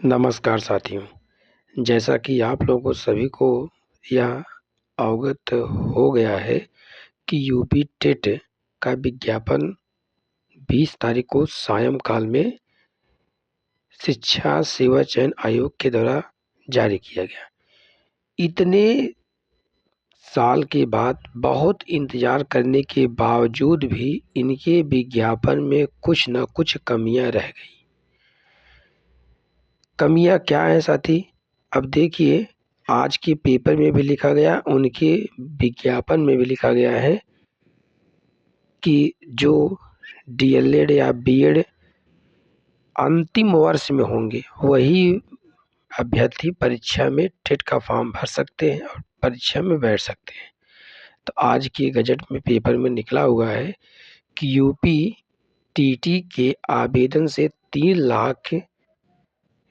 नमस्कार साथियों। जैसा कि आप लोगों सभी को यह अवगत हो गया है कि यूपी टेट का विज्ञापन 20 तारीख को सायंकाल में शिक्षा सेवा चयन आयोग के द्वारा जारी किया गया। इतने साल के बाद बहुत इंतजार करने के बावजूद भी इनके विज्ञापन में कुछ न कुछ कमियां रह गई। कमियां क्या है साथी? अब देखिए, आज के पेपर में भी लिखा गया, उनके विज्ञापन में भी लिखा गया है कि जो डीएलएड या बीएड अंतिम वर्ष में होंगे वही अभ्यर्थी परीक्षा में टेट का फॉर्म भर सकते हैं और परीक्षा में बैठ सकते हैं। तो आज के गजट में पेपर में निकला हुआ है कि यूपी टीटी के आवेदन से 3 लाख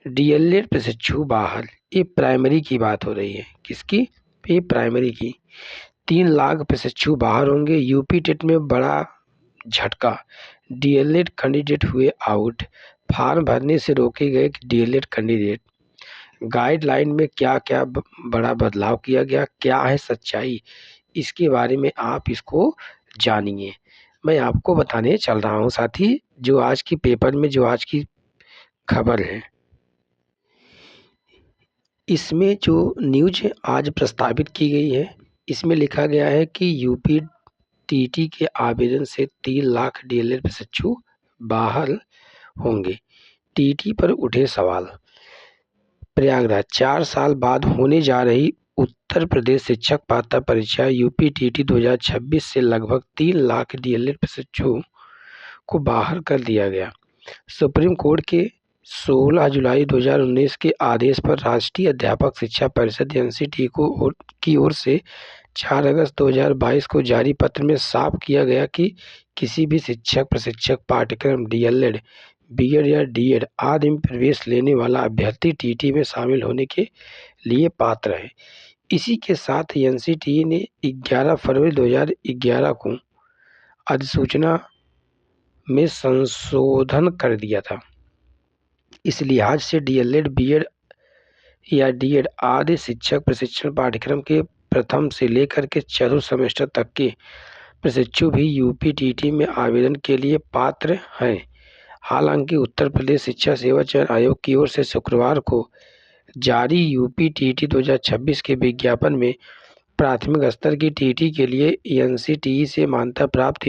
डीएलएड प्रशिक्षु बहाल। ये प्राइमरी की बात हो रही है। किसकी? ये प्राइमरी की। 3 लाख प्रशिक्षु बाहर होंगे। यूपी टेट में बड़ा झटका, डीएलएड कैंडिडेट हुए आउट। फॉर्म भरने से रोके गए डीएलएड कैंडिडेट। गाइडलाइन में क्या क्या बड़ा बदलाव किया गया, क्या है सच्चाई, इसके बारे में आप इसको जानिए। मैं आपको बताने चल रहा हूँ साथी, जो आज की पेपर में जो आज की खबर है, इसमें जो न्यूज आज प्रस्तावित की गई है, इसमें लिखा गया है कि यूपी टीटी के आवेदन से 3 लाख डीएलएड प्रशिक्षु बहाल होंगे। टीटी पर उठे सवाल। प्रयागराज, 4 साल बाद होने जा रही उत्तर प्रदेश शिक्षक पात्रता परीक्षा यूपी टीटी 2026 से लगभग 3 लाख डीएलएड प्रशिक्षुओं को बाहर कर दिया गया। सुप्रीम कोर्ट के 16 जुलाई 2019 के आदेश पर राष्ट्रीय अध्यापक शिक्षा परिषद एनसीटी की ओर से 4 अगस्त 2022 को जारी पत्र में साफ किया गया कि किसी भी शिक्षक प्रशिक्षक पाठ्यक्रम डीएलएड, बीएड या डीएड आदि में प्रवेश लेने वाला अभ्यर्थी टीटी में शामिल होने के लिए पात्र है। इसी के साथ एनसीटी ने 11 फरवरी 2011 को अधिसूचना में संशोधन कर दिया था। इस लिहाज से डीएलएड, बीएड या डीएड आदि शिक्षक प्रशिक्षण पाठ्यक्रम के प्रथम से लेकर के चतुर्थ सेमेस्टर तक के प्रशिक्षु भी यूपी टीटी में आवेदन के लिए पात्र हैं। हालांकि उत्तर प्रदेश शिक्षा सेवा चयन आयोग की ओर से शुक्रवार को जारी यूपी टीटी 2026 के विज्ञापन में प्राथमिक स्तर की टीटी के लिए एनसीटीई से मान्यता प्राप्त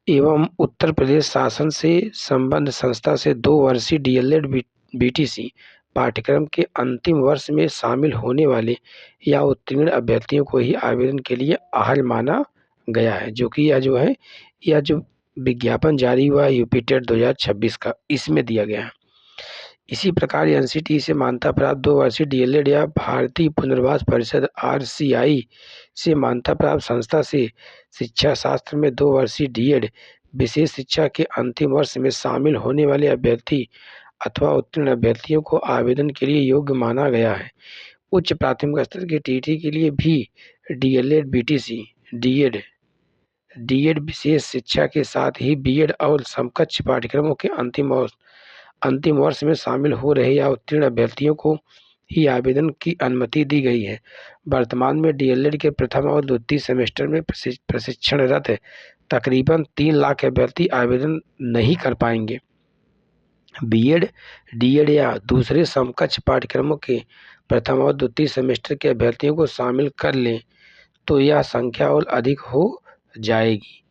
एवं उत्तर प्रदेश शासन से संबद्ध संस्था से 2 वर्षीय डीएलएड बीटीसी पाठ्यक्रम के अंतिम वर्ष में शामिल होने वाले या उत्तीर्ण अभ्यर्थियों को ही आवेदन के लिए अहल माना गया है। जो कि यह जो विज्ञापन जारी हुआ यूपी टेट 2026 का, इसमें दिया गया है। इसी प्रकार एनसीटी से मान्यता प्राप्त 2 वर्षीय डीएलएड या भारतीय पुनर्वास परिषद आरसीआई से मान्यता प्राप्त संस्था से शिक्षा शास्त्र में 2 वर्षीय डीएड विशेष शिक्षा के अंतिम वर्ष में शामिल होने वाले अभ्यर्थी अथवा उत्तीर्ण अभ्यर्थियों को आवेदन के लिए योग्य माना गया है। उच्च प्राथमिक स्तर के टीटी के लिए भी डीएलएड, बीटीसी, डीएड विशेष शिक्षा के साथ ही बीएड और समकक्ष पाठ्यक्रमों के अंतिम वर्ष में शामिल हो रहे या उत्तीर्ण अभ्यर्थियों को ही आवेदन की अनुमति दी गई है। वर्तमान में डीएलएड के प्रथम और द्वितीय सेमेस्टर में प्रशिक्षणरत तकरीबन 3 लाख अभ्यर्थी आवेदन नहीं कर पाएंगे। बीएड, डीएड या दूसरे समकक्ष पाठ्यक्रमों के प्रथम और द्वितीय सेमेस्टर के अभ्यर्थियों को शामिल कर लें तो यह संख्या और अधिक हो जाएगी।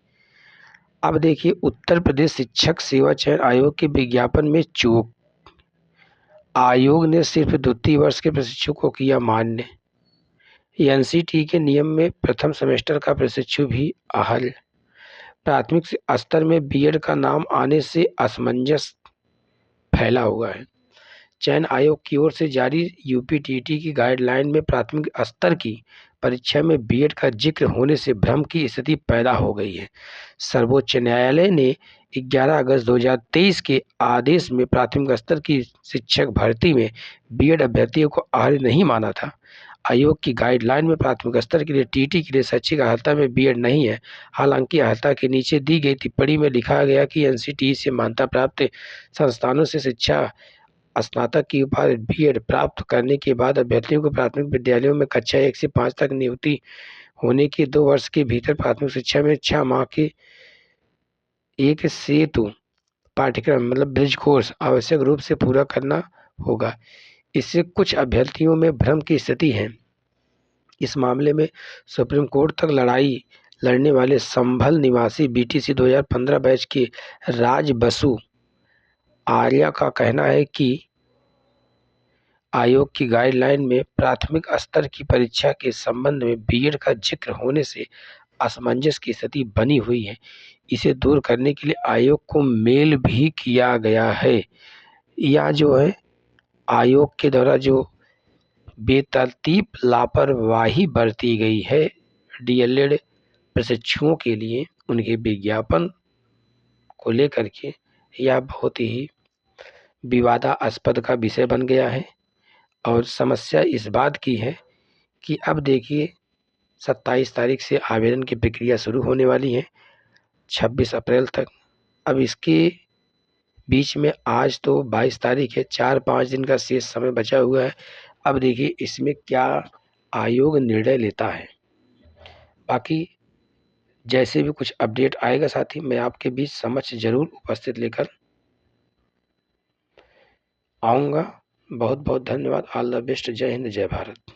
अब देखिए, उत्तर प्रदेश शिक्षक सेवा चयन आयोग के विज्ञापन में चूक। आयोग ने सिर्फ द्वितीय वर्ष के प्रशिक्षु को किया मान्य। एनसीटी के नियम में प्रथम सेमेस्टर का प्रशिक्षु भी अहल। प्राथमिक स्तर में बीएड का नाम आने से असमंजस फैला हुआ है। चयन आयोग की ओर से जारी यूपी टीटी की गाइडलाइन में प्राथमिक स्तर की परीक्षा में बीएड का जिक्र होने से भ्रम की स्थिति पैदा हो गई है। सर्वोच्च न्यायालय ने 11 अगस्त 2023 के आदेश में प्राथमिक स्तर की शिक्षक भर्ती में बीएड अभ्यर्थियों को अहल नहीं माना था। आयोग की गाइडलाइन में प्राथमिक स्तर के लिए टीटी के लिए शैक्षिक अर्हता में बीएड नहीं है। हालांकि अर्हता के नीचे दी गई टिप्पणी में लिखा गया कि एनसीटी से मान्यता प्राप्त संस्थानों से शिक्षा स्नातक की उपाधि बीएड प्राप्त करने के बाद अभ्यर्थियों को प्राथमिक विद्यालयों में कक्षा 1 से 5 तक नियुक्ति होने के 2 वर्ष के भीतर प्राथमिक शिक्षा में 6 माह के एक सेतु पाठ्यक्रम मतलब ब्रिज कोर्स आवश्यक रूप से पूरा करना होगा। इससे कुछ अभ्यर्थियों में भ्रम की स्थिति है। इस मामले में सुप्रीम कोर्ट तक लड़ाई लड़ने वाले संभल निवासी बीटीसी 2015 बैच के राज बसु आर्या का कहना है कि आयोग की गाइडलाइन में प्राथमिक स्तर की परीक्षा के संबंध में बीएड का जिक्र होने से असमंजस की स्थिति बनी हुई है। इसे दूर करने के लिए आयोग को मेल भी किया गया है। यह जो है आयोग के द्वारा जो बेतरतीब लापरवाही बरती गई है डीएलएड प्रशिक्षुओं के लिए उनके विज्ञापन को लेकर के, यह बहुत ही विवादास्पद का विषय बन गया है। और समस्या इस बात की है कि अब देखिए 27 तारीख से आवेदन की प्रक्रिया शुरू होने वाली है 26 अप्रैल तक। अब इसके बीच में आज तो 22 तारीख है, 4-5 दिन का शेष समय बचा हुआ है। अब देखिए इसमें क्या आयोग निर्णय लेता है। बाकी जैसे भी कुछ अपडेट आएगा साथी मैं आपके बीच समक्ष जरूर उपस्थित लेकर आऊँगा। बहुत बहुत धन्यवाद। All the best. जय हिंद, जय भारत।